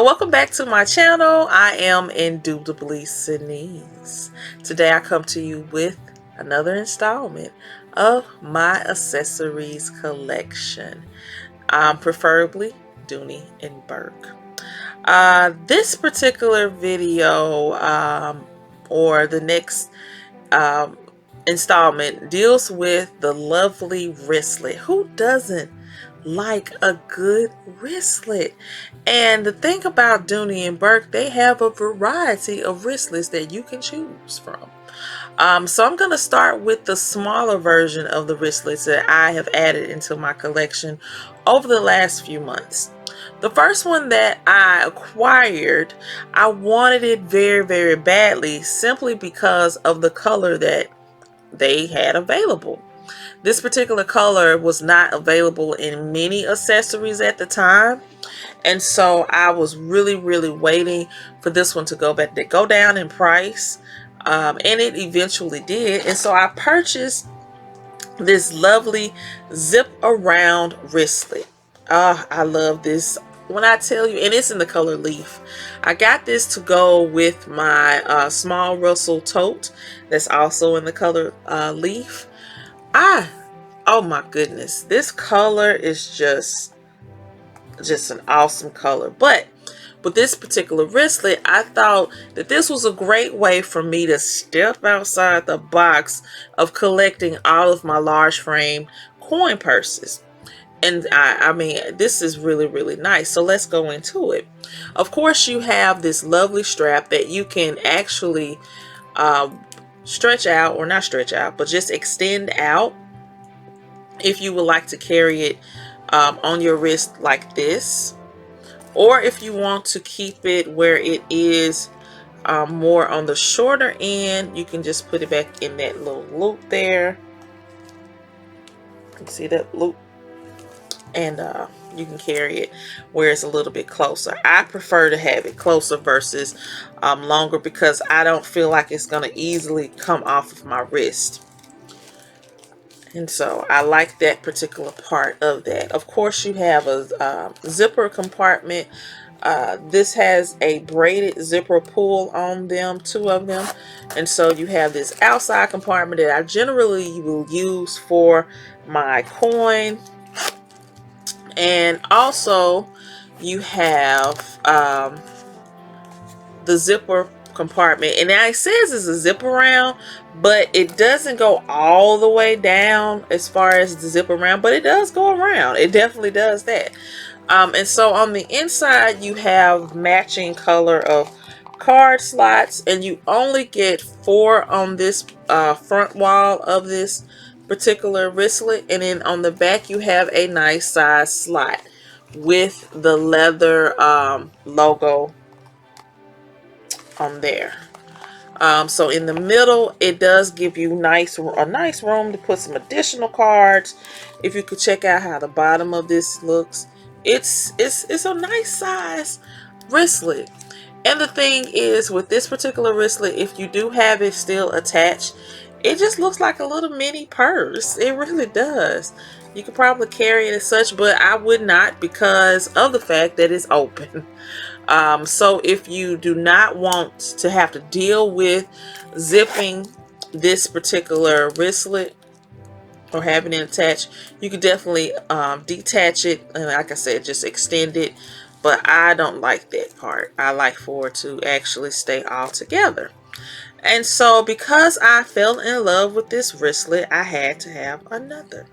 So welcome back to my channel. I am Indubitably Senice. Today I come to you with another installment of my accessories collection, preferably Dooney and Bourke. This particular video or the next installment deals with the lovely wristlet. Who doesn't like a good wristlet? And the thing about Dooney and Bourke, they have a variety of wristlets that you can choose from. So I'm going to start with the smaller version of the wristlets that I have added into my collection over the last few months. The first one that I acquired, I wanted it very, very badly simply because of the color that they had available. This particular color was not available in many accessories at the time, and so I was really waiting for this one to go down in price, and it eventually did. And so I purchased this lovely zip around wristlet. I love this. When I tell you, and it's in the color leaf. I got this to go with my small Russell tote that's also in the color leaf. Oh my goodness, this color is just an awesome color. But with this particular wristlet, I thought that this was a great way for me to step outside the box of collecting all of my large frame coin purses. And I mean, this is really nice. So let's go into it. Of course, you have this lovely strap that you can actually stretch out, or not stretch out, but just extend out if you would like to carry it on your wrist like this, or if you want to keep it where it is more on the shorter end, you can just put it back in that little loop there. You can see that loop, and you can carry it where it's a little bit closer. I prefer to have it closer versus longer, because I don't feel like it's going to easily come off of my wrist. And so I like that particular part of that. Of course, you have a zipper compartment. This has a braided zipper pull on them, 2 of them. And so you have this outside compartment that I generally will use for my coin. And also you have the zipper compartment, and now it says it's a zip around, but it doesn't go all the way down as far as the zip around, but it does go around. It definitely does that. And so on the inside you have matching color of card slots, and you only get 4 on this front wall of this particular wristlet, and then on the back you have a nice size slot with the leather logo on there. So in the middle, it does give you a nice room to put some additional cards. If you could check out how the bottom of this looks, it's a nice size wristlet. And the thing is, with this particular wristlet, if you do have it still attached, it just looks like a little mini purse. It really does. You could probably carry it as such, but I would not, because of the fact that it's open. So if you do not want to have to deal with zipping this particular wristlet or having it attached, you could definitely detach it, and like I said, just extend it. But I don't like that part. I like for it to actually stay all together. And so because I fell in love with this wristlet, I had to have another.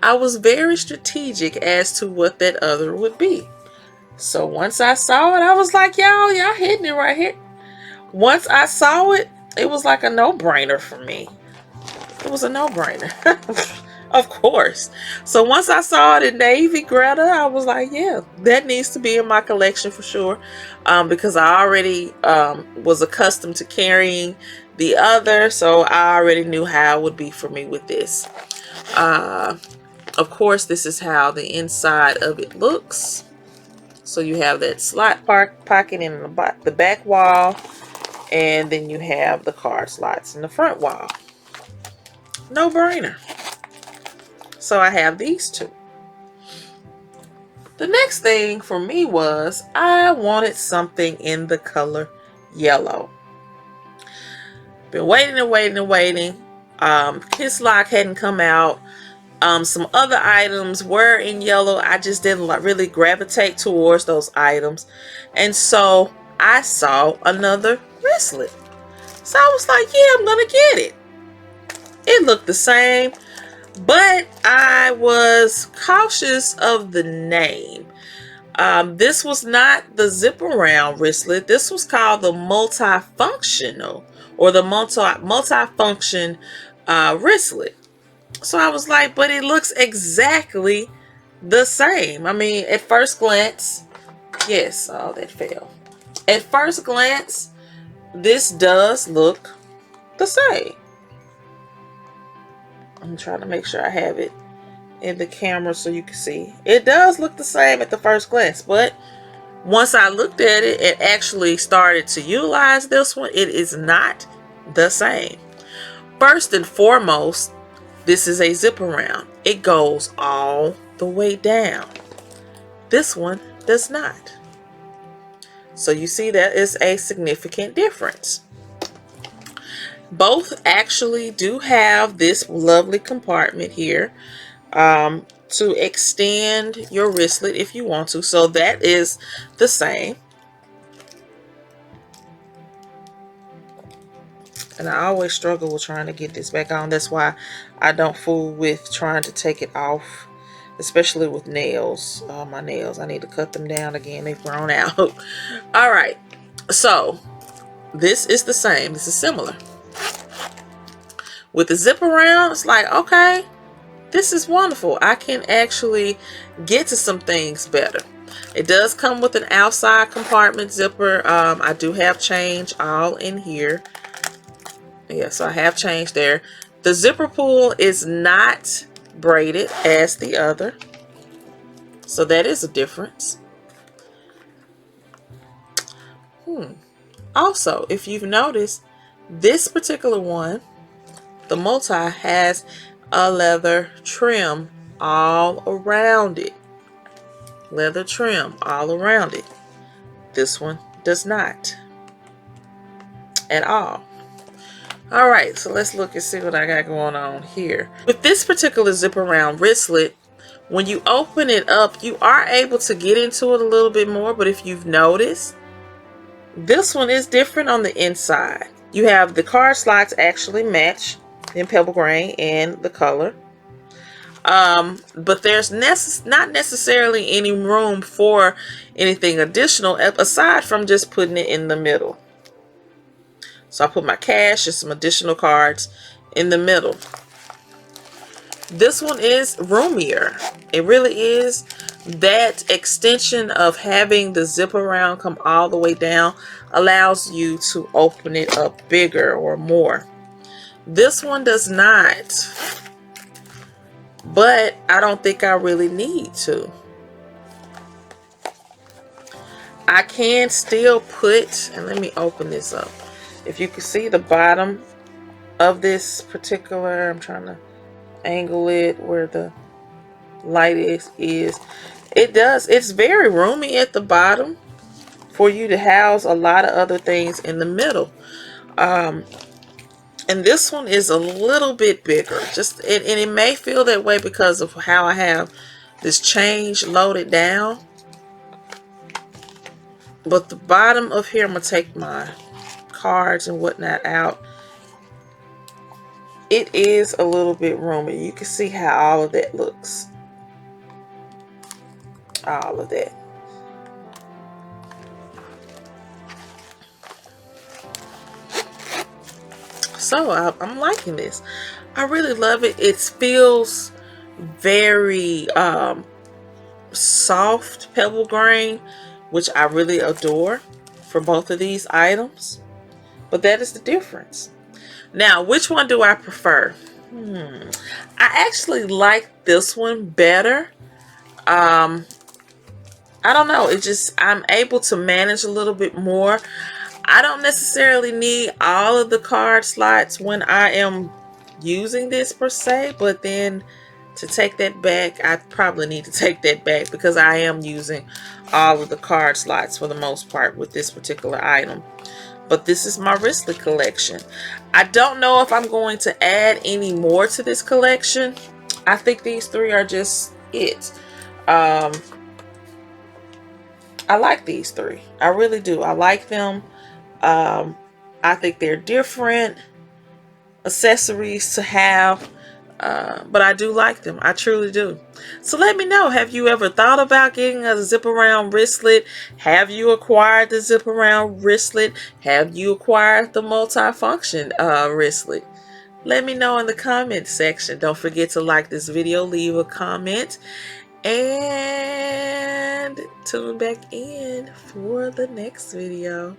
I was very strategic as to what that other would be. So once I saw it, I was like, y'all hitting it right here. Once I saw it, it was like a no-brainer for me. It was a no-brainer. Of course. So once I saw it in navy Greta, I was like, yeah, that needs to be in my collection for sure. Because I already was accustomed to carrying the other, so I already knew how it would be for me with this. Of course, this is how the inside of it looks. So you have that slot pocket in the back wall, and then you have the card slots in the front wall. No brainer. So I have these 2. The next thing for me was I wanted something in the color yellow. Been waiting and waiting and waiting. Kiss Lock hadn't come out. Some other items were in yellow. I just didn't really gravitate towards those items. And so I saw another wristlet. So I was like, yeah, I'm going to get it. It looked the same, but I was cautious of the name. This was not the zip around wristlet. This was called the multifunctional or the multifunction wristlet. So I was like, but it looks exactly the same. I mean, at first glance, yes, oh, that fell. At first glance, this does look the same. I'm trying to make sure I have it in the camera so you can see. It does look the same at the first glance, but once I looked at it and actually started to utilize this one, it is not the same. First and foremost, this is a zip around. It goes all the way down. This one does not. So you see that is a significant difference. Both actually do have this lovely compartment here to extend your wristlet if you want to. So that is the same. And I always struggle with trying to get this back on. That's why I don't fool with trying to take it off, especially with nails. My nails, I need to cut them down again. They've grown out. All right. So this is the same. This is similar. With the zip around, it's like, okay, this is wonderful. I can actually get to some things better. It does come with an outside compartment zipper. I do have change all in here. Yeah, so I have change there. The zipper pull is not braided as the other. So that is a difference. Also, if you've noticed, this particular one, the multi, has a leather trim all around it. Leather trim all around it. This one does not at all. All right, so let's look and see what I got going on here. With this particular zip around wristlet, when you open it up, you are able to get into it a little bit more, but if you've noticed, this one is different on the inside. You have the card slots actually match in pebble grain and the color. But there's not necessarily any room for anything additional aside from just putting it in the middle. So I put my cash and some additional cards in the middle. This one is roomier. It really is. That extension of having the zip around come all the way down allows you to open it up bigger or more. This one does not. But I don't think I really need to. I can still put, and let me open this up. If you can see the bottom of this particular, I'm trying to angle it where the light is. It's very roomy at the bottom for you to house a lot of other things in the middle. And this one is a little bit bigger. And it may feel that way because of how I have this change loaded down. But the bottom of here, I'm going to take my cards and whatnot out. It is a little bit roomy. You can see how all of that looks. All of that. So I'm liking this. I really love it. It feels very soft pebble grain, which I really adore for both of these items. But that is the difference. Now, which one do I prefer? I actually like this one better. I don't know. I'm able to manage a little bit more. I don't necessarily need all of the card slots when I am using this per se, but then to take that back. I probably need to take that back because I am using all of the card slots for the most part with this particular item. But this is my wristlet collection. I don't know if I'm going to add any more to this collection. I think these three are just it. I like these three. I really do. I like them. I think they're different accessories to have. But I do like them. I truly do. So let me know. Have you ever thought about getting a zip around wristlet? Have you acquired the zip around wristlet? Have you acquired the multifunction wristlet? Let me know in the comment section. Don't forget to like this video, leave a comment, and tune back in for the next video.